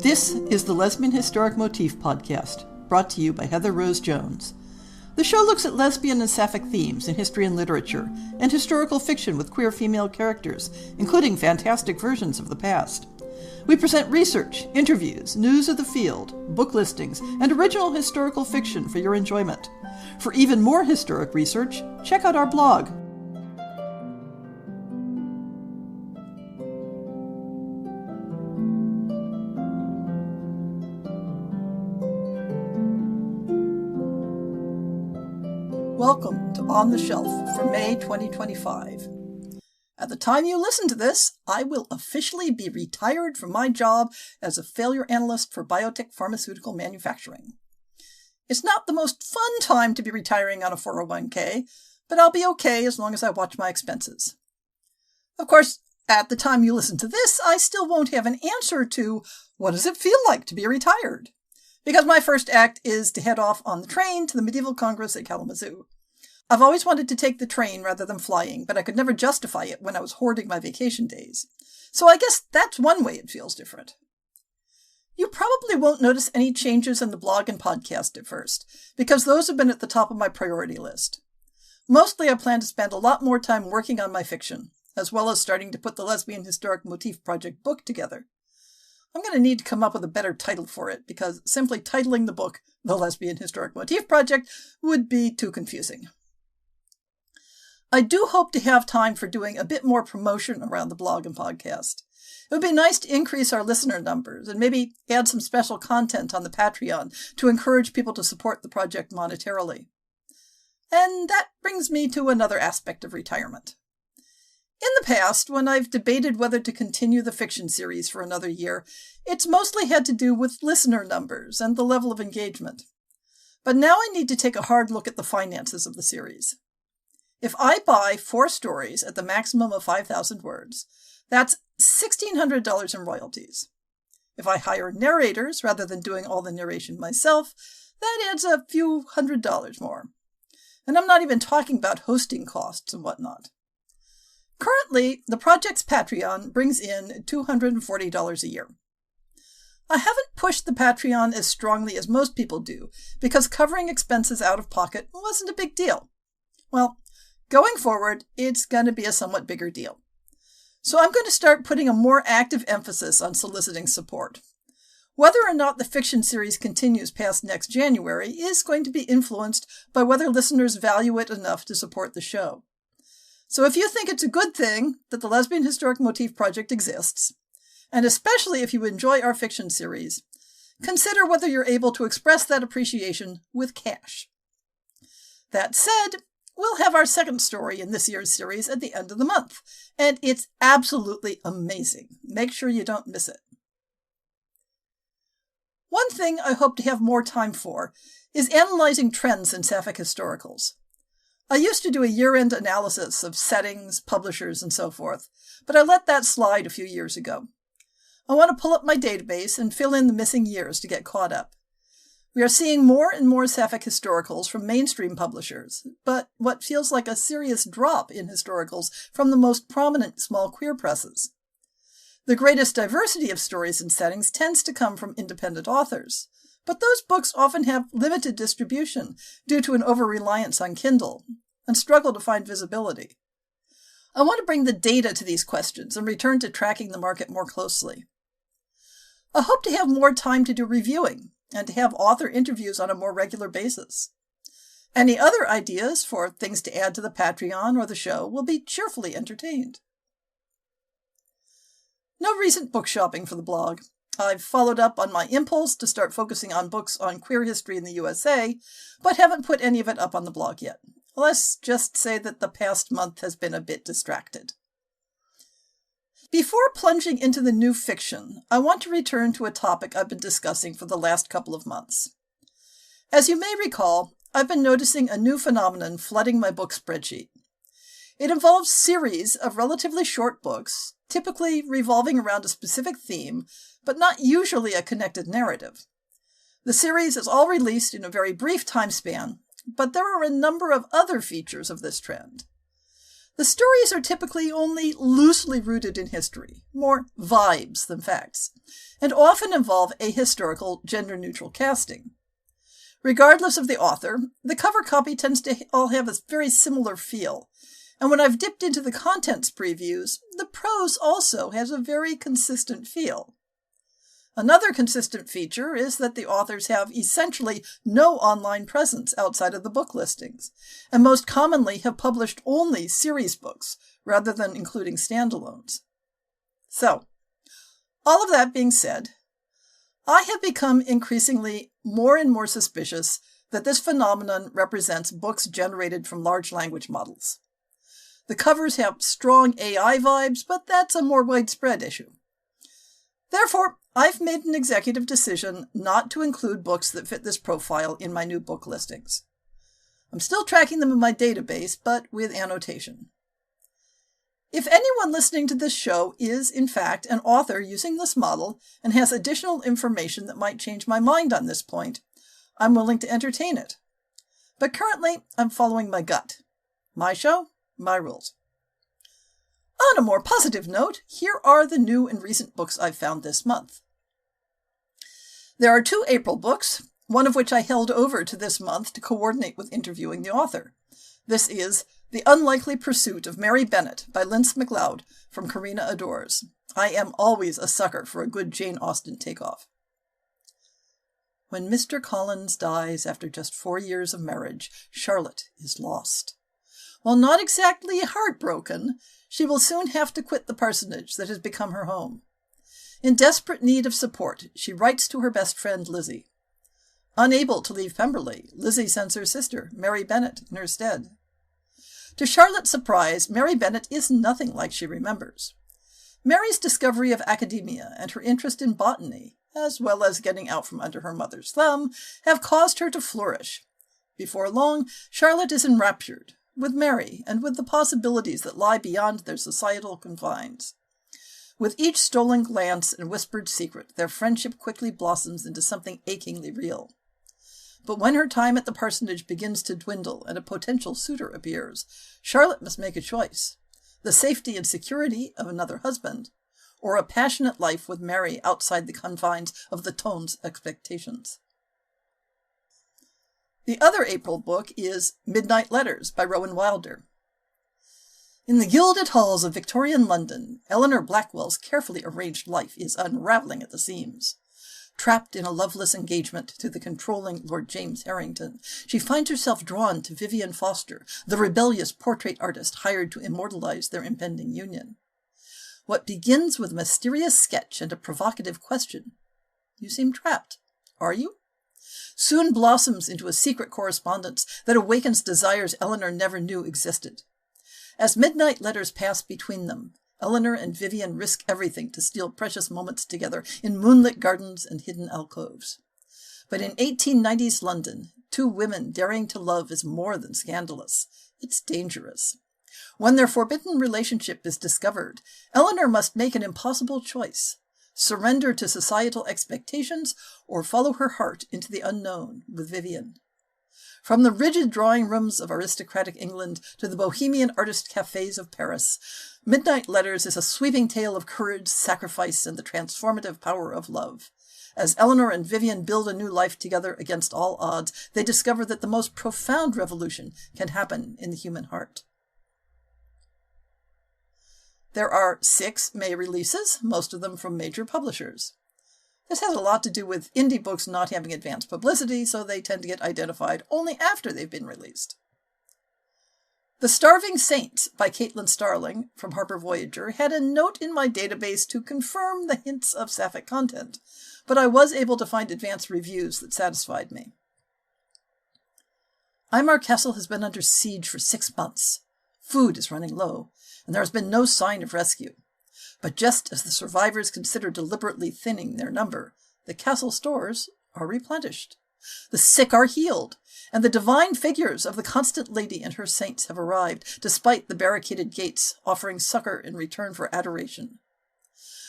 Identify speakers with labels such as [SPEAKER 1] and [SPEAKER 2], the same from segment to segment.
[SPEAKER 1] This is the Lesbian Historic Motif Podcast, brought to you by Heather Rose Jones. The show looks at lesbian and sapphic themes in history and literature, and historical fiction with queer female characters, including fantastic versions of the past. We present research, interviews, news of the field, book listings, and original historical fiction for your enjoyment. For even more historic research, check out our blog. Welcome to On the Shelf for May 2025. At the time you listen to this, I will officially be retired from my job as a failure analyst for biotech pharmaceutical manufacturing. It's not the most fun time to be retiring on a 401k, but I'll be okay as long as I watch my expenses. Of course, at the time you listen to this, I still won't have an answer to what does it feel like to be retired, because my first act is to head off on the train to the Medieval Congress at Kalamazoo. I've always wanted to take the train rather than flying, but I could never justify it when I was hoarding my vacation days. So I guess that's one way it feels different. You probably won't notice any changes in the blog and podcast at first, because those have been at the top of my priority list. Mostly I plan to spend a lot more time working on my fiction, as well as starting to put the Lesbian Historic Motif Project book together. I'm going to need to come up with a better title for it, because simply titling the book The Lesbian Historic Motif Project would be too confusing. I do hope to have time for doing a bit more promotion around the blog and podcast. It would be nice to increase our listener numbers and maybe add some special content on the Patreon to encourage people to support the project monetarily. And that brings me to another aspect of retirement. In the past, when I've debated whether to continue the fiction series for another year, it's mostly had to do with listener numbers and the level of engagement. But now I need to take a hard look at the finances of the series. If I buy 4 stories at the maximum of 5,000 words, that's $1,600 in royalties. If I hire narrators rather than doing all the narration myself, that adds a few $100s more. And I'm not even talking about hosting costs and whatnot. Currently, the project's Patreon brings in $240 a year. I haven't pushed the Patreon as strongly as most people do, because covering expenses out of pocket wasn't a big deal. Well, going forward, it's going to be a somewhat bigger deal. So I'm going to start putting a more active emphasis on soliciting support. Whether or not the fiction series continues past next January is going to be influenced by whether listeners value it enough to support the show. So if you think it's a good thing that the Lesbian Historic Motif Project exists, and especially if you enjoy our fiction series, consider whether you're able to express that appreciation with cash. That said, we'll have our second story in this year's series at the end of the month, and it's absolutely amazing. Make sure you don't miss it. One thing I hope to have more time for is analyzing trends in sapphic historicals. I used to do a year-end analysis of settings, publishers, and so forth, but I let that slide a few years ago. I want to pull up my database and fill in the missing years to get caught up. We are seeing more and more sapphic historicals from mainstream publishers, but what feels like a serious drop in historicals from the most prominent small queer presses. The greatest diversity of stories and settings tends to come from independent authors, but those books often have limited distribution due to an over-reliance on Kindle and struggle to find visibility. I want to bring the data to these questions and return to tracking the market more closely. I hope to have more time to do reviewing and to have author interviews on a more regular basis. Any other ideas for things to add to the Patreon or the show will be cheerfully entertained. No recent book shopping for the blog. I've followed up on my impulse to start focusing on books on queer history in the USA, but haven't put any of it up on the blog yet. Let's just say that the past month has been a bit distracted. Before plunging into the new fiction, I want to return to a topic I've been discussing for the last couple of months. As you may recall, I've been noticing a new phenomenon flooding my book spreadsheet. It involves series of relatively short books, typically revolving around a specific theme, but not usually a connected narrative. The series is all released in a very brief time span, but there are a number of other features of this trend. The stories are typically only loosely rooted in history, more vibes than facts, and often involve ahistorical, gender-neutral casting. Regardless of the author, the cover copy tends to all have a very similar feel, and when I've dipped into the contents previews, the prose also has a very consistent feel. Another consistent feature is that the authors have essentially no online presence outside of the book listings, and most commonly have published only series books rather than including standalones. So, all of that being said, I have become increasingly more and more suspicious that this phenomenon represents books generated from large language models. The covers have strong AI vibes, but that's a more widespread issue. Therefore, I've made an executive decision not to include books that fit this profile in my new book listings. I'm still tracking them in my database, but with annotation. If anyone listening to this show is, in fact, an author using this model and has additional information that might change my mind on this point, I'm willing to entertain it. But currently, I'm following my gut. My show, my rules. On a more positive note, here are the new and recent books I've found this month. There are 2 April books, one of which I held over to this month to coordinate with interviewing the author. This is The Unlikely Pursuit of Mary Bennet by Lince MacLeod from Karina Adores. I am always a sucker for a good Jane Austen takeoff. When Mr. Collins dies after just 4 years of marriage, Charlotte is lost. While not exactly heartbroken, she will soon have to quit the parsonage that has become her home. In desperate need of support, she writes to her best friend Lizzie. Unable to leave Pemberley, Lizzie sends her sister, Mary Bennet, in her stead. To Charlotte's surprise, Mary Bennet is nothing like she remembers. Mary's discovery of academia and her interest in botany, as well as getting out from under her mother's thumb, have caused her to flourish. Before long, Charlotte is enraptured with Mary and with the possibilities that lie beyond their societal confines. With each stolen glance and whispered secret, their friendship quickly blossoms into something achingly real. But when her time at the parsonage begins to dwindle and a potential suitor appears, Charlotte must make a choice: the safety and security of another husband, or a passionate life with Mary outside the confines of the Tone's expectations. The other April book is Midnight Letters by Rowan Wilder. In the gilded halls of Victorian London, Eleanor Blackwell's carefully arranged life is unravelling at the seams. Trapped in a loveless engagement to the controlling Lord James Harrington, she finds herself drawn to Vivian Foster, the rebellious portrait artist hired to immortalize their impending union. What begins with a mysterious sketch and a provocative question, "You seem trapped. Are you?" soon blossoms into a secret correspondence that awakens desires Eleanor never knew existed. As midnight letters pass between them, Eleanor and Vivian risk everything to steal precious moments together in moonlit gardens and hidden alcoves. But in 1890s London, 2 women daring to love is more than scandalous. It's dangerous. When their forbidden relationship is discovered, Eleanor must make an impossible choice: surrender to societal expectations or follow her heart into the unknown with Vivian. From the rigid drawing rooms of aristocratic England to the bohemian artist cafes of Paris, Midnight Letters is a sweeping tale of courage, sacrifice, and the transformative power of love. As Eleanor and Vivian build a new life together against all odds, they discover that the most profound revolution can happen in the human heart. There are 6 May releases, most of them from major publishers. This has a lot to do with indie books not having advanced publicity, so they tend to get identified only after they've been released. The Starving Saints by Caitlin Starling from Harper Voyager had a note in my database to confirm the hints of sapphic content, but I was able to find advanced reviews that satisfied me. Eimar Castle has been under siege for 6 months. Food is running low, and there has been no sign of rescue. But just as the survivors consider deliberately thinning their number, the castle stores are replenished. The sick are healed, and the divine figures of the Constant Lady and her saints have arrived, despite the barricaded gates offering succor in return for adoration.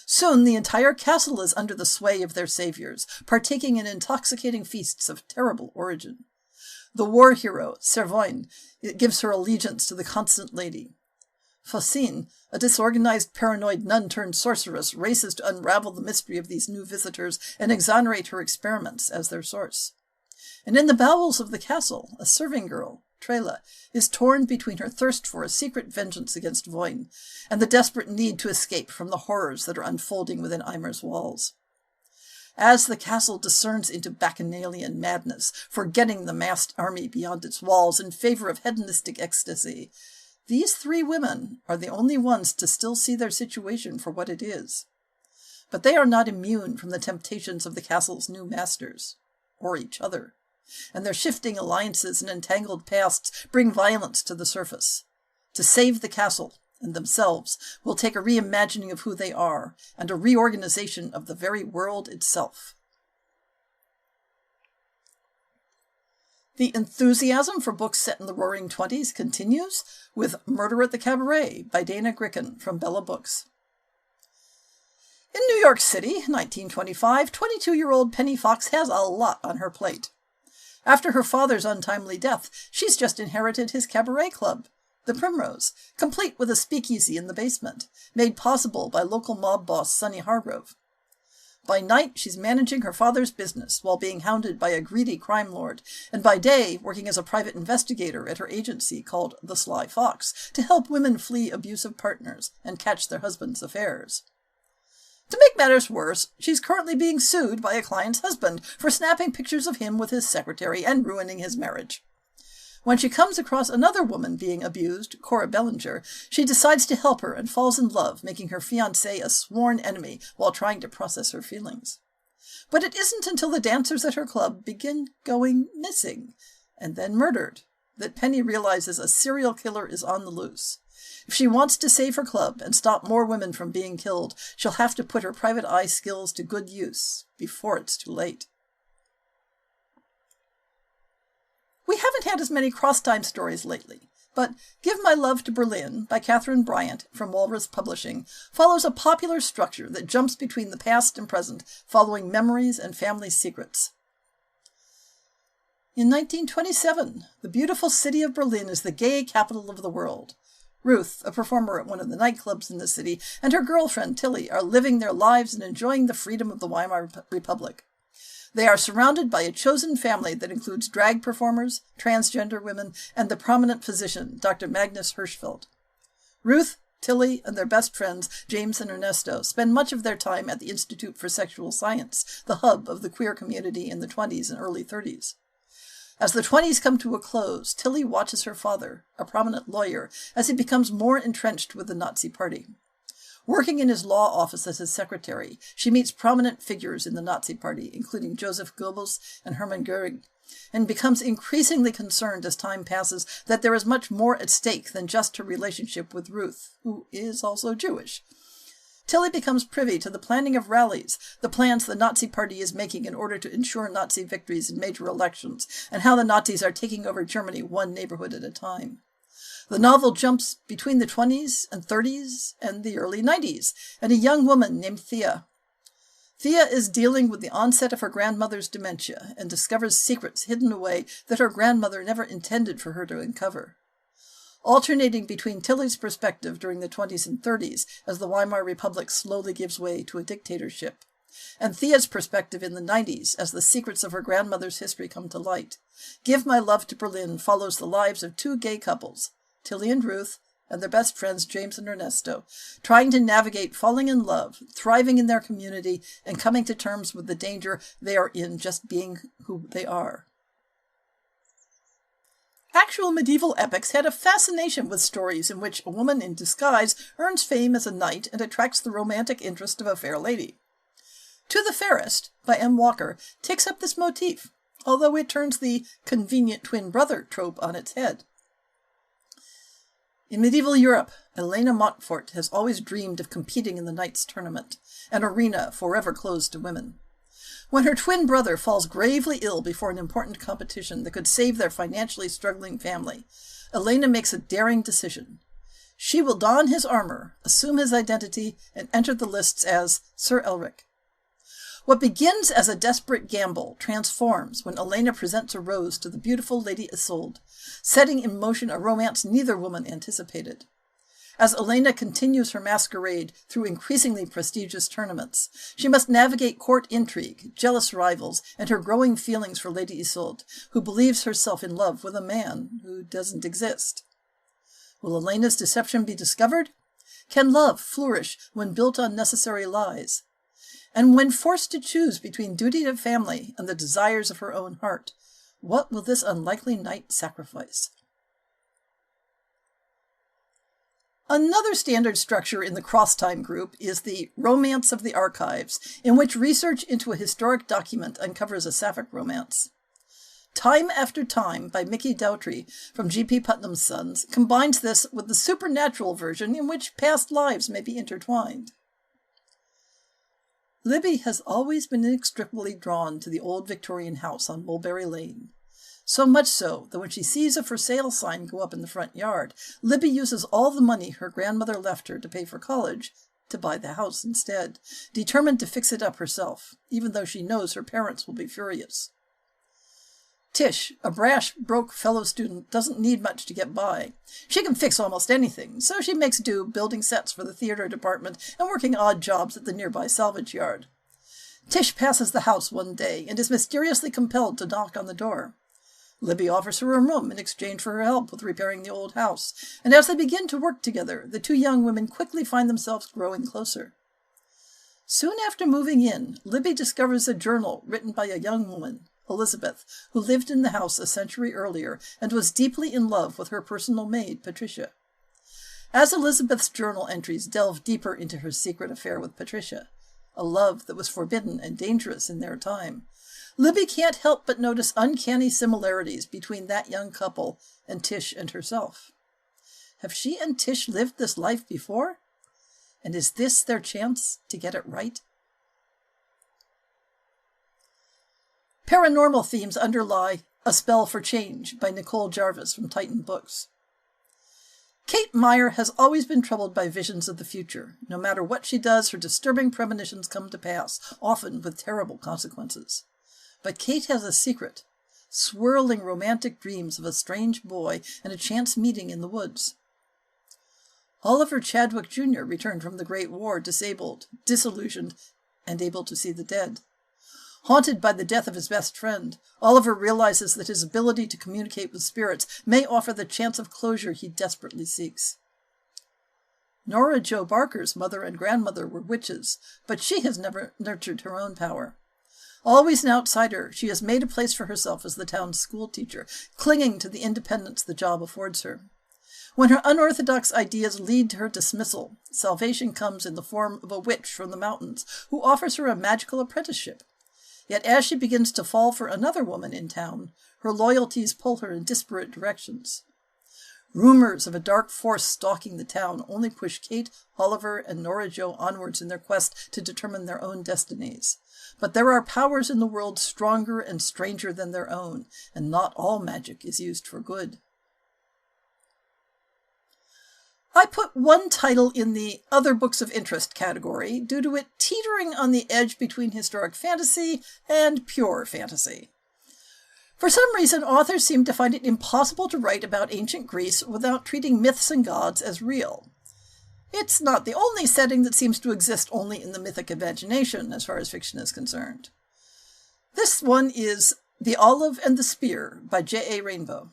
[SPEAKER 1] Soon the entire castle is under the sway of their saviors, partaking in intoxicating feasts of terrible origin. The war hero, Servoin, gives her allegiance to the Constant Lady. Faucine, a disorganized paranoid nun-turned-sorceress, races to unravel the mystery of these new visitors and exonerate her experiments as their source. And in the bowels of the castle, a serving girl, Trela, is torn between her thirst for a secret vengeance against Voin and the desperate need to escape from the horrors that are unfolding within Eimer's walls. As the castle discerns into bacchanalian madness, forgetting the massed army beyond its walls in favor of hedonistic ecstasy, these three women are the only ones to still see their situation for what it is. But they are not immune from the temptations of the castle's new masters, or each other, and their shifting alliances and entangled pasts bring violence to the surface. To save the castle and themselves will take a reimagining of who they are and a reorganization of the very world itself. The enthusiasm for books set in the Roaring Twenties continues with Murder at the Cabaret by Dana Gricken from Bella Books. In New York City, 1925, 22-year-old Penny Fox has a lot on her plate. After her father's untimely death, she's just inherited his cabaret club, the Primrose, complete with a speakeasy in the basement, made possible by local mob boss Sonny Hargrove. By night, she's managing her father's business while being hounded by a greedy crime lord, and by day, working as a private investigator at her agency called The Sly Fox to help women flee abusive partners and catch their husbands' affairs. To make matters worse, she's currently being sued by a client's husband for snapping pictures of him with his secretary and ruining his marriage. When she comes across another woman being abused, Cora Bellinger, she decides to help her and falls in love, making her fiancé a sworn enemy while trying to process her feelings. But it isn't until the dancers at her club begin going missing, and then murdered, that Penny realizes a serial killer is on the loose. If she wants to save her club and stop more women from being killed, she'll have to put her private eye skills to good use before it's too late. We haven't had as many cross-time stories lately, but Give My Love to Berlin by Catherine Bryant from Walrus Publishing follows a popular structure that jumps between the past and present, following memories and family secrets. In 1927, the beautiful city of Berlin is the gay capital of the world. Ruth, a performer at one of the nightclubs in the city, and her girlfriend Tilly are living their lives and enjoying the freedom of the Weimar Republic. They are surrounded by a chosen family that includes drag performers, transgender women, and the prominent physician, Dr. Magnus Hirschfeld. Ruth, Tilly, and their best friends, James and Ernesto, spend much of their time at the Institute for Sexual Science, the hub of the queer community in the 20s and early 30s. As the 20s come to a close, Tilly watches her father, a prominent lawyer, as he becomes more entrenched with the Nazi Party. Working in his law office as his secretary, she meets prominent figures in the Nazi Party, including Joseph Goebbels and Hermann Göring, and becomes increasingly concerned as time passes that there is much more at stake than just her relationship with Ruth, who is also Jewish. Tilly becomes privy to the planning of rallies, the plans the Nazi Party is making in order to ensure Nazi victories in major elections, and how the Nazis are taking over Germany one neighborhood at a time. The novel jumps between the 20s and 30s and the early 90s, and a young woman named Thea. Thea is dealing with the onset of her grandmother's dementia and discovers secrets hidden away that her grandmother never intended for her to uncover. Alternating between Tilly's perspective during the 20s and 30s as the Weimar Republic slowly gives way to a dictatorship, and Thea's perspective in the 90s as the secrets of her grandmother's history come to light, Give My Love to Berlin follows the lives of two gay couples, Tilly and Ruth, and their best friends James and Ernesto, trying to navigate falling in love, thriving in their community, and coming to terms with the danger they are in just being who they are. Actual medieval epics had a fascination with stories in which a woman in disguise earns fame as a knight and attracts the romantic interest of a fair lady. To the Fairest, by M. Walker, takes up this motif, although it turns the convenient twin brother trope on its head. In medieval Europe, Elena Montfort has always dreamed of competing in the knights' tournament, an arena forever closed to women. When her twin brother falls gravely ill before an important competition that could save their financially struggling family, Elena makes a daring decision. She will don his armor, assume his identity, and enter the lists as Sir Elric. What begins as a desperate gamble transforms when Elena presents a rose to the beautiful Lady Isolde, setting in motion a romance neither woman anticipated. As Elena continues her masquerade through increasingly prestigious tournaments, she must navigate court intrigue, jealous rivals, and her growing feelings for Lady Isolde, who believes herself in love with a man who doesn't exist. Will Elena's deception be discovered? Can love flourish when built on necessary lies? And when forced to choose between duty to family and the desires of her own heart, what will this unlikely knight sacrifice? Another standard structure in the cross-time group is the Romance of the Archives, in which research into a historic document uncovers a sapphic romance. Time After Time by Mickey Dougherty from G.P. Putnam's Sons combines this with the supernatural version in which past lives may be intertwined. Libby has always been inextricably drawn to the old Victorian house on Mulberry Lane. So much so that when she sees a for sale sign go up in the front yard, Libby uses all the money her grandmother left her to pay for college to buy the house instead, determined to fix it up herself, even though she knows her parents will be furious. Tish, a brash, broke fellow student, doesn't need much to get by. She can fix almost anything, so she makes do building sets for the theater department and working odd jobs at the nearby salvage yard. Tish passes the house one day and is mysteriously compelled to knock on the door. Libby offers her a room in exchange for her help with repairing the old house, and as they begin to work together, the two young women quickly find themselves growing closer. Soon after moving in, Libby discovers a journal written by a young woman, Elizabeth, who lived in the house a century earlier and was deeply in love with her personal maid, Patricia. As Elizabeth's journal entries delve deeper into her secret affair with Patricia, a love that was forbidden and dangerous in their time, Libby can't help but notice uncanny similarities between that young couple and Tish and herself. Have she and Tish lived this life before? And is this their chance to get it right? Paranormal themes underlie A Spell for Change by Nicole Jarvis from Titan Books. Kate Meyer has always been troubled by visions of the future. No matter what she does, her disturbing premonitions come to pass, often with terrible consequences. But Kate has a secret, swirling romantic dreams of a strange boy and a chance meeting in the woods. Oliver Chadwick Jr. returned from the Great War disabled, disillusioned, and able to see the dead. Haunted by the death of his best friend, Oliver realizes that his ability to communicate with spirits may offer the chance of closure he desperately seeks. Nora Jo Barker's mother and grandmother were witches, but she has never nurtured her own power. Always an outsider, she has made a place for herself as the town's schoolteacher, clinging to the independence the job affords her. When her unorthodox ideas lead to her dismissal, salvation comes in the form of a witch from the mountains who offers her a magical apprenticeship. Yet as she begins to fall for another woman in town, her loyalties pull her in disparate directions. Rumors of a dark force stalking the town only push Kate, Oliver, and Nora Jo onwards in their quest to determine their own destinies. But there are powers in the world stronger and stranger than their own, and not all magic is used for good. I put one title in the Other Books of Interest category due to it teetering on the edge between historic fantasy and pure fantasy. For some reason, authors seem to find it impossible to write about ancient Greece without treating myths and gods as real. It's not the only setting that seems to exist only in the mythic imagination as far as fiction is concerned. This one is The Olive and the Spear by J.A. Rainbow.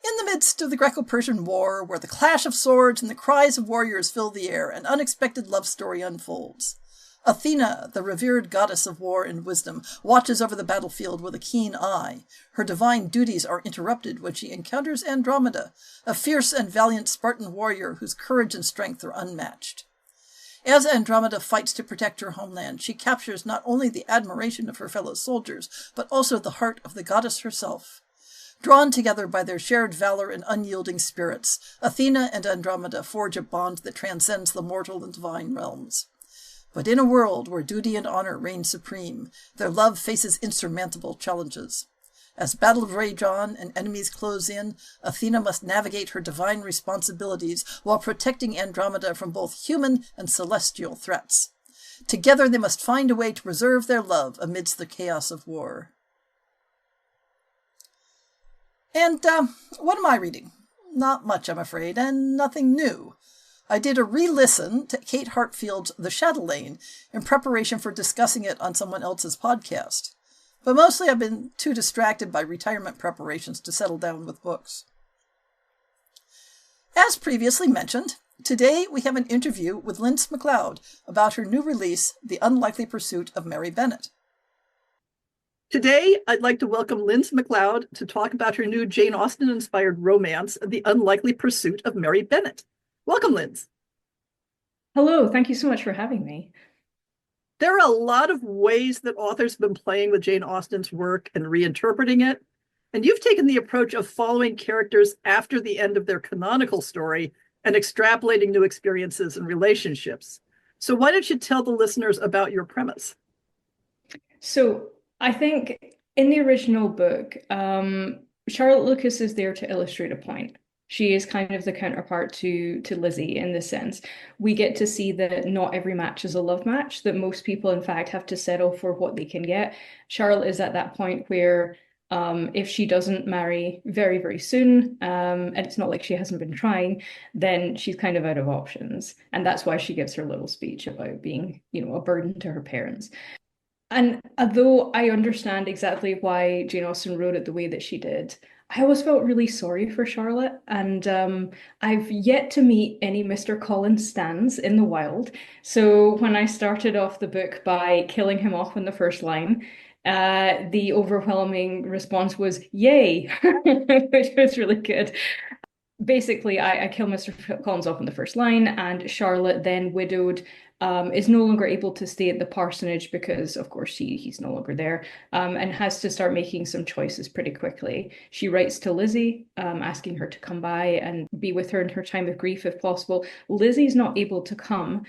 [SPEAKER 1] In the midst of the Greco-Persian War, where the clash of swords and the cries of warriors fill the air, an unexpected love story unfolds. Athena, the revered goddess of war and wisdom, watches over the battlefield with a keen eye. Her divine duties are interrupted when she encounters Andromeda, a fierce and valiant Spartan warrior whose courage and strength are unmatched. As Andromeda fights to protect her homeland, she captures not only the admiration of her fellow soldiers, but also the heart of the goddess herself. Drawn together by their shared valor and unyielding spirits, Athena and Andromeda forge a bond that transcends the mortal and divine realms. But in a world where duty and honor reign supreme, their love faces insurmountable challenges. As battle rage on and enemies close in, Athena must navigate her divine responsibilities while protecting Andromeda from both human and celestial threats. Together they must find a way to preserve their love amidst the chaos of war. And what am I reading? Not much, I'm afraid, and nothing new. I did a re-listen to Kate Hartfield's The Chatelaine in preparation for discussing it on someone else's podcast. But mostly I've been too distracted by retirement preparations to settle down with books. As previously mentioned, today we have an interview with Linz McLeod about her new release, The Unlikely Pursuit of Mary Bennet. Today, I'd like to welcome Linz McLeod to talk about her new Jane Austen-inspired romance, The Unlikely Pursuit of Mary Bennet. Welcome, Linz.
[SPEAKER 2] Hello, thank you so much for having me.
[SPEAKER 1] There are a lot of ways that authors have been playing with Jane Austen's work and reinterpreting it, and you've taken the approach of following characters after the end of their canonical story and extrapolating new experiences and relationships. So why don't you tell the listeners about your premise?
[SPEAKER 2] So, I think in the original book, Charlotte Lucas is there to illustrate a point. She is kind of the counterpart to Lizzie in this sense. We get to see that not every match is a love match, that most people, in fact, have to settle for what they can get. Charlotte is at that point where if she doesn't marry very, very soon, and it's not like she hasn't been trying, then she's kind of out of options. And that's why she gives her little speech about being, a burden to her parents. And although I understand exactly why Jane Austen wrote it the way that she did, I always felt really sorry for Charlotte. And I've yet to meet any Mr. Collins stands in the wild. So when I started off the book by killing him off in the first line, the overwhelming response was yay, which was really good. Basically, I kill Mr. Collins off in the first line, and Charlotte, then widowed, is no longer able to stay at the parsonage because, of course, he's no longer there, and has to start making some choices pretty quickly. She writes to Lizzie, asking her to come by and be with her in her time of grief if possible. Lizzie's not able to come.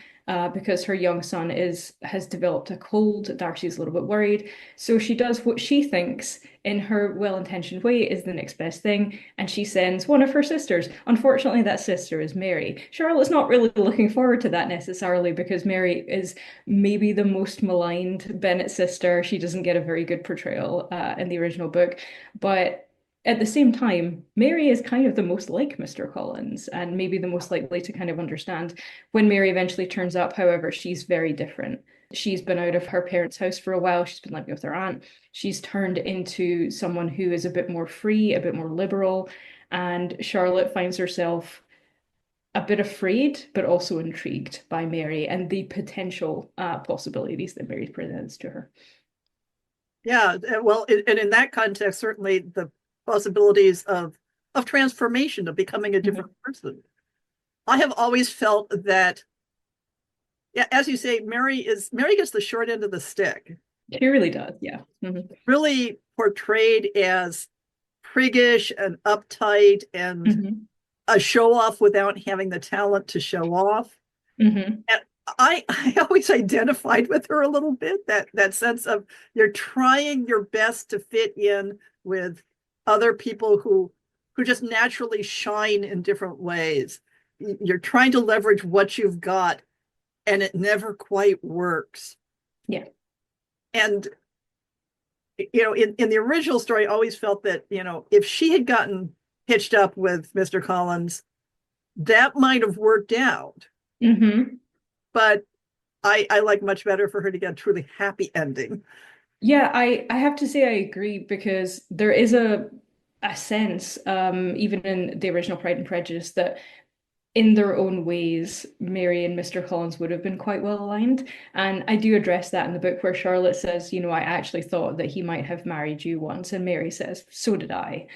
[SPEAKER 2] Because her young son has developed a cold. Darcy's a little bit worried. So she does what she thinks in her well-intentioned way is the next best thing, and she sends one of her sisters. Unfortunately, that sister is Mary. Charlotte's not really looking forward to that necessarily because Mary is maybe the most maligned Bennet sister. She doesn't get a very good portrayal in the original book, but at the same time, Mary is kind of the most like Mr. Collins and maybe the most likely to kind of understand. When Mary eventually turns up, however, she's very different. She's been out of her parents' house for a while. She's been living with her aunt. She's turned into someone who is a bit more free, a bit more liberal. And Charlotte finds herself a bit afraid, but also intrigued by Mary and the potential possibilities that Mary presents to her.
[SPEAKER 1] Yeah, well, and in that context, certainly the possibilities of transformation, of becoming a different person. I have always felt that, yeah, as you say, Mary gets the short end of the stick.
[SPEAKER 2] She really does, yeah. Mm-hmm.
[SPEAKER 1] Really portrayed as priggish and uptight and
[SPEAKER 2] Mm-hmm.
[SPEAKER 1] a show off without having the talent to show off.
[SPEAKER 2] Mm-hmm.
[SPEAKER 1] And I always identified with her a little bit, that sense of you're trying your best to fit in with other people who just naturally shine in different ways. You're trying to leverage what you've got, and it never quite works.
[SPEAKER 2] Yeah.
[SPEAKER 1] And in the original story, I always felt that, if she had gotten hitched up with Mr. Collins, that might have worked out.
[SPEAKER 2] Mm-hmm.
[SPEAKER 1] But I like much better for her to get a truly happy ending.
[SPEAKER 2] Yeah, I have to say I agree because there is a sense, even in the original Pride and Prejudice, that in their own ways, Mary and Mr. Collins would have been quite well aligned. And I do address that in the book where Charlotte says, I actually thought that he might have married you once. And Mary says, so did I.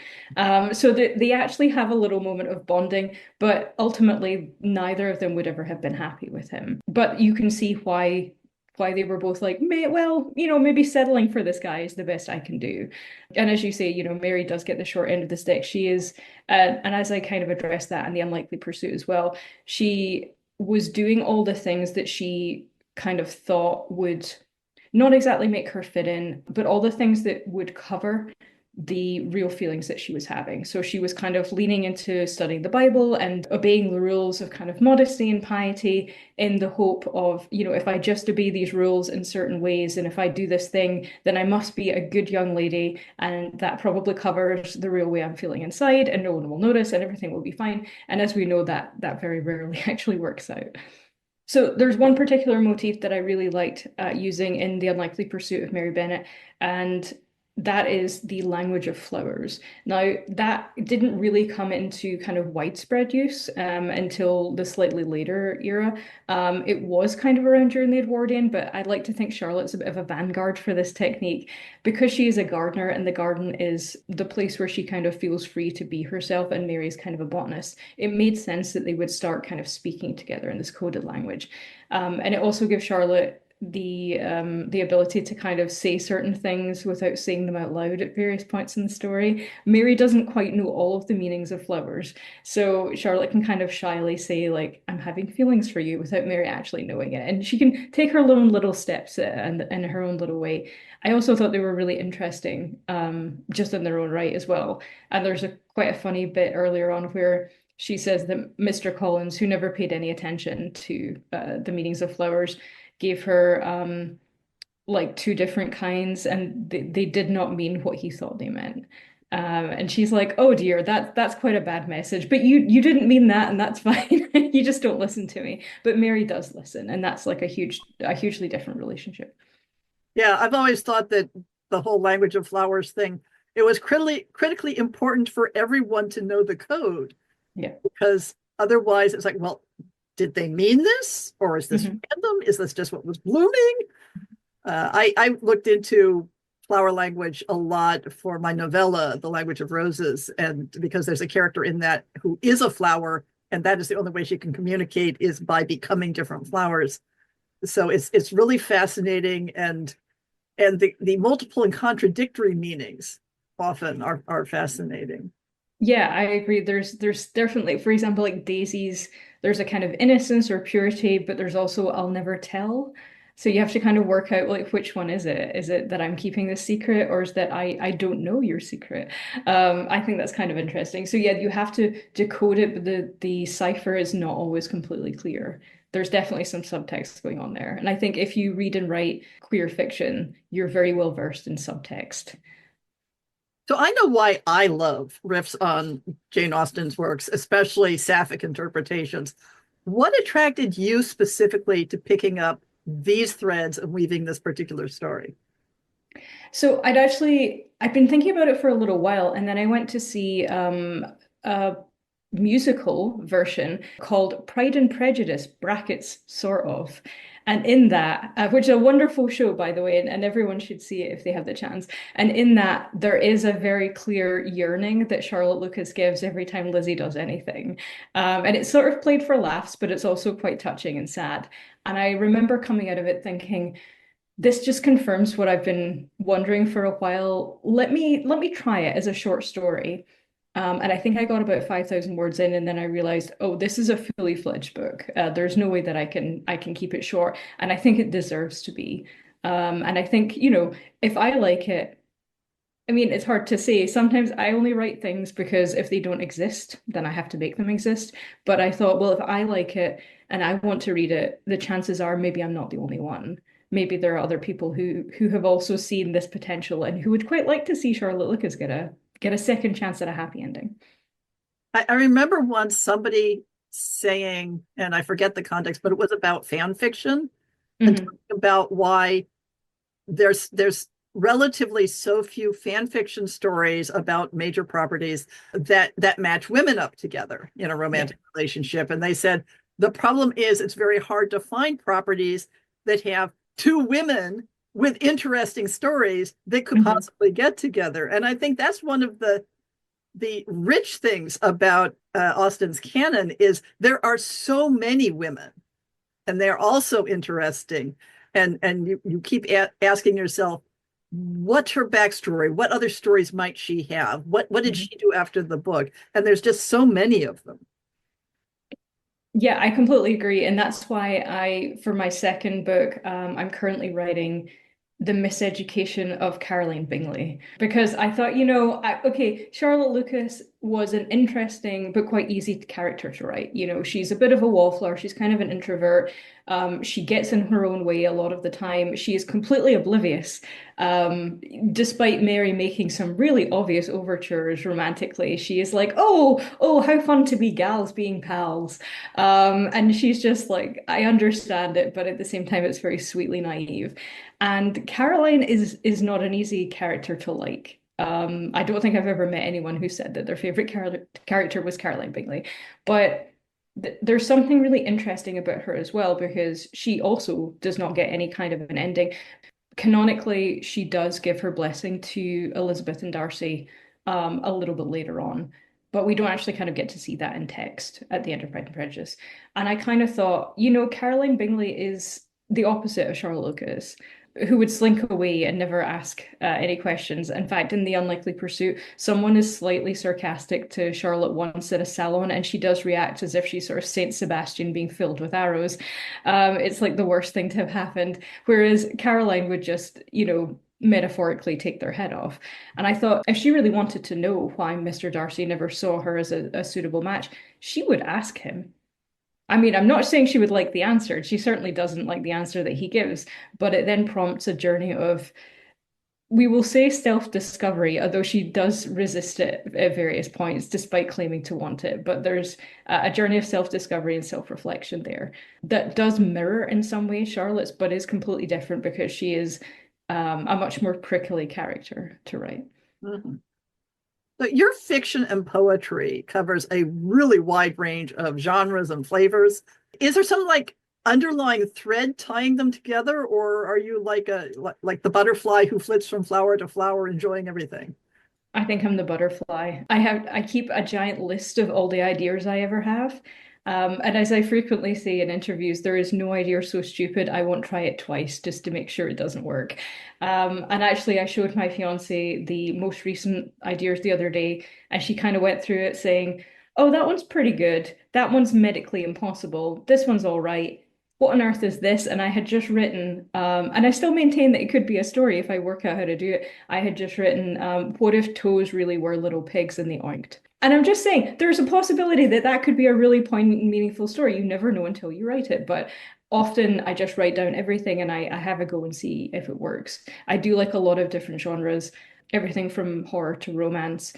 [SPEAKER 2] So they actually have a little moment of bonding, but ultimately neither of them would ever have been happy with him. But you can see why they were both like, well, maybe settling for this guy is the best I can do. And as you say, Mary does get the short end of the stick. She is, and as I kind of addressed that in The Unlikely Pursuit as well, she was doing all the things that she kind of thought would not exactly make her fit in, but all the things that would cover the real feelings that she was having. So she was kind of leaning into studying the Bible and obeying the rules of kind of modesty and piety in the hope of, if I just obey these rules in certain ways and if I do this thing, then I must be a good young lady and that probably covers the real way I'm feeling inside and no one will notice and everything will be fine. And as we know, that very rarely actually works out. So there's one particular motif that I really liked using in The Unlikely Pursuit of Mary Bennett, and that is the language of flowers. Now, that didn't really come into kind of widespread use until the slightly later era. It was kind of around during the Edwardian, but I'd like to think Charlotte's a bit of a vanguard for this technique because she is a gardener and the garden is the place where she kind of feels free to be herself, and Mary's kind of a botanist. It made sense that they would start kind of speaking together in this coded language. And it also gives Charlotte the ability to kind of say certain things without saying them out loud at various points in the story. Mary doesn't quite know all of the meanings of flowers, so Charlotte can kind of shyly say like, "I'm having feelings for you," without Mary actually knowing it, and she can take her own little steps in her own little way. I also thought they were really interesting, just in their own right as well. And there's quite a funny bit earlier on where she says that Mr. Collins, who never paid any attention to the meanings of flowers, gave her like two different kinds, and they did not mean what he thought they meant. And she's like, "Oh dear, that's quite a bad message. But you didn't mean that, and that's fine. You just don't listen to me." But Mary does listen, and that's like a hugely different relationship.
[SPEAKER 1] Yeah, I've always thought that the whole language of flowers thing, it was critically important for everyone to know the code,
[SPEAKER 2] Yeah.
[SPEAKER 1] because otherwise it's like, well, did they mean this? Or is this
[SPEAKER 2] Mhm.
[SPEAKER 1] random? Is this just what was blooming? I looked into flower language a lot for my novella, The Language of Roses, and because there's a character in that who is a flower, and that is the only way she can communicate is by becoming different flowers. So it's really fascinating, and the multiple and contradictory meanings often are fascinating.
[SPEAKER 2] Yeah, I agree. There's definitely, for example, like daisies, there's a kind of innocence or purity, but there's also I'll never tell. So you have to kind of work out like which one is it? Is it that I'm keeping this secret or is that I don't know your secret? I think that's kind of interesting. So yeah, you have to decode it, but the cipher is not always completely clear. There's definitely some subtext going on there. And I think if you read and write queer fiction, you're very well versed in subtext.
[SPEAKER 1] So I know why I love riffs on Jane Austen's works, especially sapphic interpretations. What attracted you specifically to picking up these threads and weaving this particular story?
[SPEAKER 2] So I'd been thinking about it for a little while, and then I went to see a musical version called Pride and Prejudice brackets sort of. And in that, which is a wonderful show, by the way, and everyone should see it if they have the chance. And in that, there is a very clear yearning that Charlotte Lucas gives every time Lizzie does anything. And it's sort of played for laughs, but it's also quite touching and sad. And I remember coming out of it thinking, this just confirms what I've been wondering for a while. Let me try it as a short story. And I think I got about 5,000 words in, and then I realized, oh, this is a fully fledged book. There's no way that I can keep it short, and I think it deserves to be. And I think, if I like it, I mean, it's hard to say. Sometimes I only write things because if they don't exist, then I have to make them exist. But I thought, well, if I like it and I want to read it, the chances are maybe I'm not the only one. Maybe there are other people who have also seen this potential and who would quite like to see Charlotte Lucas get a second chance at a happy ending.
[SPEAKER 1] I remember once somebody saying, and I forget the context, but it was about fan fiction and
[SPEAKER 2] Hmm.
[SPEAKER 1] talking about why there's relatively so few fan fiction stories about major properties that match women up together in a
[SPEAKER 2] Yeah.
[SPEAKER 1] romantic relationship. And they said the problem is it's very hard to find properties that have two women with interesting stories that could
[SPEAKER 2] Hmm.
[SPEAKER 1] possibly get together. And I think that's one of the rich things about Austen's canon is there are so many women, and they're also interesting. And you keep asking yourself, what's her backstory? What other stories might she have? What did
[SPEAKER 2] Hmm.
[SPEAKER 1] she do after the book? And there's just so many of them.
[SPEAKER 2] Yeah, I completely agree. And that's why for my second book, I'm currently writing the miseducation of Caroline Bingley because I thought, okay, Charlotte Lucas was an interesting but quite easy character to write. She's a bit of a wallflower. She's kind of an introvert. She gets in her own way a lot of the time. She is completely oblivious, despite Mary making some really obvious overtures romantically. She is like, oh, how fun to be gals being pals. And she's just like, I understand it, but at the same time, it's very sweetly naive. And Caroline is not an easy character to like. I don't think I've ever met anyone who said that their favorite character was Caroline Bingley, but there's something really interesting about her as well because she also does not get any kind of an ending. Canonically, she does give her blessing to Elizabeth and Darcy a little bit later on, but we don't actually kind of get to see that in text at the end of Pride and Prejudice. And I kind of thought, Caroline Bingley is the opposite of Charlotte Lucas, who would slink away and never ask any questions. In fact, in The Unlikely Pursuit, someone is slightly sarcastic to Charlotte once at a salon, and she does react as if she's sort of Saint Sebastian being filled with arrows. It's like the worst thing to have happened. Whereas Caroline would just, metaphorically take their head off. And I thought if she really wanted to know why Mr. Darcy never saw her as a suitable match, she would ask him. I mean, I'm not saying she would like the answer. She certainly doesn't like the answer that he gives, but it then prompts a journey of, we will say self-discovery, although she does resist it at various points, despite claiming to want it. But there's a journey of self-discovery and self-reflection there that does mirror in some ways Charlotte's, but is completely different because she is a much more prickly character to write.
[SPEAKER 1] Mhm. So your fiction and poetry covers a really wide range of genres and flavors. Is there some like underlying thread tying them together, or are you like the butterfly who flits from flower to flower, enjoying everything?
[SPEAKER 2] I think I'm the butterfly. I keep a giant list of all the ideas I ever have. And as I frequently say in interviews, there is no idea so stupid I won't try it twice just to make sure it doesn't work. And actually, I showed my fiance the most recent ideas the other day, and she kind of went through it saying, "Oh, that one's pretty good. That one's medically impossible. This one's all right. What on earth is this?" And I had just written, and I still maintain that it could be a story if I work out how to do it. I had just written, what if toes really were little pigs and they oinked? And I'm just saying, there's a possibility that that could be a really poignant and meaningful story. You never know until you write it. But often I just write down everything and I have a go and see if it works. I do like a lot of different genres, everything from horror to romance.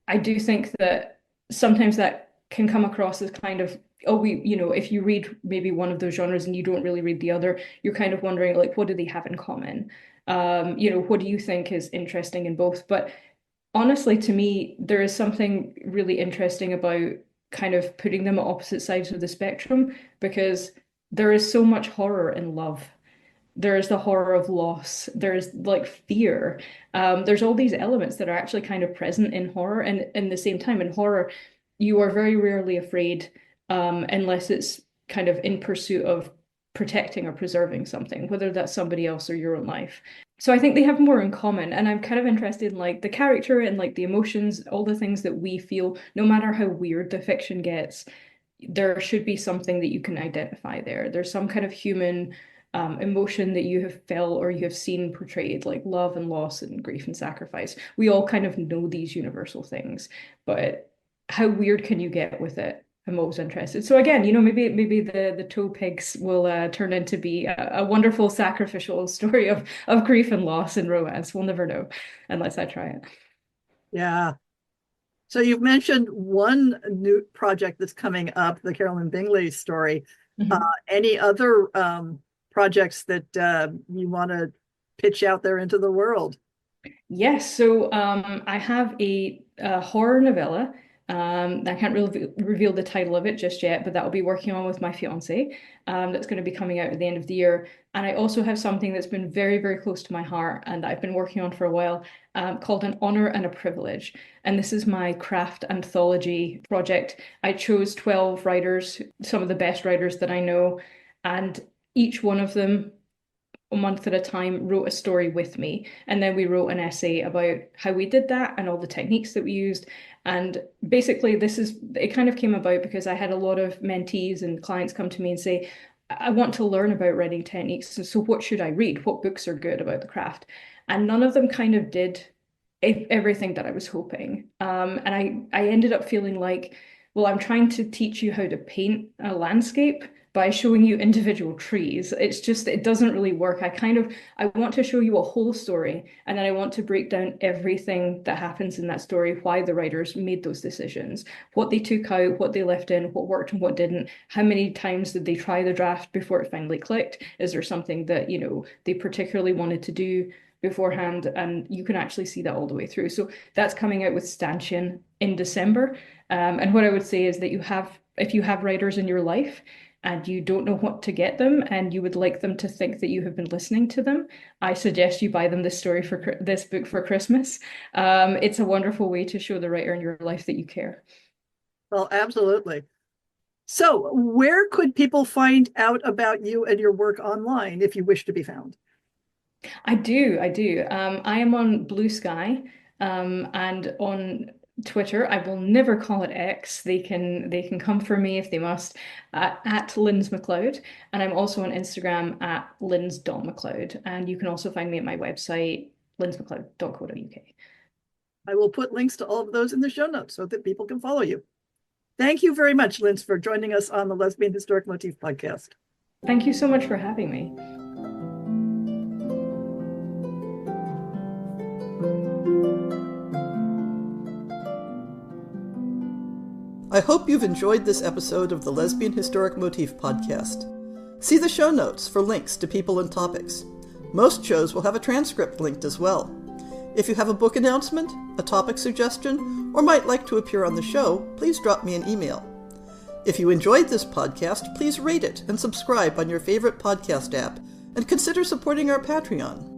[SPEAKER 2] I do think that sometimes that can come across as kind of, oh, if you read maybe one of those genres and you don't really read the other, you're kind of wondering, like, what do they have in common? What do you think is interesting in both? But honestly, to me, there is something really interesting about kind of putting them at opposite sides of the spectrum because there is so much horror in love. There's the horror of loss. There's like fear. There's all these elements that are actually kind of present in horror. And in the same time, in horror, you are very rarely afraid unless it's kind of in pursuit of protecting or preserving something, whether that's somebody else or your own life. So I think they have more in common. And I'm kind of interested in like the character and like the emotions, all the things that we feel, no matter how weird the fiction gets, there should be something that you can identify there. There's some kind of human emotion that you have felt or you have seen portrayed, like love and loss and grief and sacrifice. We all kind of know these universal things, but how weird can you get with it? I'm always interested. So again, maybe the toe pigs will turn into be a wonderful sacrificial story of grief and loss and romance. We'll never know unless I try it.
[SPEAKER 1] Yeah. So you've mentioned one new project that's coming up, the Carolyn Bingley story.
[SPEAKER 2] Mhm.
[SPEAKER 1] Any other projects that you want to pitch out there into the world?
[SPEAKER 2] Yes, so I have a horror novella. I can't really reveal the title of it just yet, but that will be working on with my fiance. That's going to be coming out at the end of the year. And I also have something that's been very, very close to my heart and that I've been working on for a while, called An Honor and a Privilege. And this is my craft anthology project. I chose 12 writers, some of the best writers that I know, and each one of them a month at a time wrote a story with me and then we wrote an essay about how we did that and all the techniques that we used. And basically it kind of came about because I had a lot of mentees and clients come to me and say, I want to learn about writing techniques. So what should I read? What books are good about the craft? And none of them kind of did everything that I was hoping. And I ended up feeling like, well, I'm trying to teach you how to paint a landscape by showing you individual trees. It's just, it doesn't really work. I want to show you a whole story, and then I want to break down everything that happens in that story, why the writers made those decisions, what they took out, what they left in, what worked and what didn't, how many times did they try the draft before it finally clicked? Is there something that, they particularly wanted to do beforehand? And you can actually see that all the way through. So that's coming out with Stanchion in December. And what I would say is that if you have writers in your life and you don't know what to get them and you would like them to think that you have been listening to them, I suggest you buy them this book for Christmas. It's a wonderful way to show the writer in your life that you care.
[SPEAKER 1] Well, absolutely. So where could people find out about you and your work online if you wish to be found?
[SPEAKER 2] I do. I am on Blue Sky, and on Twitter. I will never call it X. They can come for me if they must, at Lynn's McLeod, and I'm also on Instagram at lyns.mcleod, and you can also find me at my website lynsmcleod.co.uk.
[SPEAKER 1] I will put links to all of those in the show notes so that people can follow you. Thank you very much, Lynn, for joining us on the Lesbian Historic Motif podcast.
[SPEAKER 2] Thank you so much for having me.
[SPEAKER 1] I hope you've enjoyed this episode of the Lesbian Historic Motif podcast. See the show notes for links to people and topics. Most shows will have a transcript linked as well. If you have a book announcement, a topic suggestion, or might like to appear on the show, please drop me an email. If you enjoyed this podcast, please rate it and subscribe on your favorite podcast app, and consider supporting our Patreon.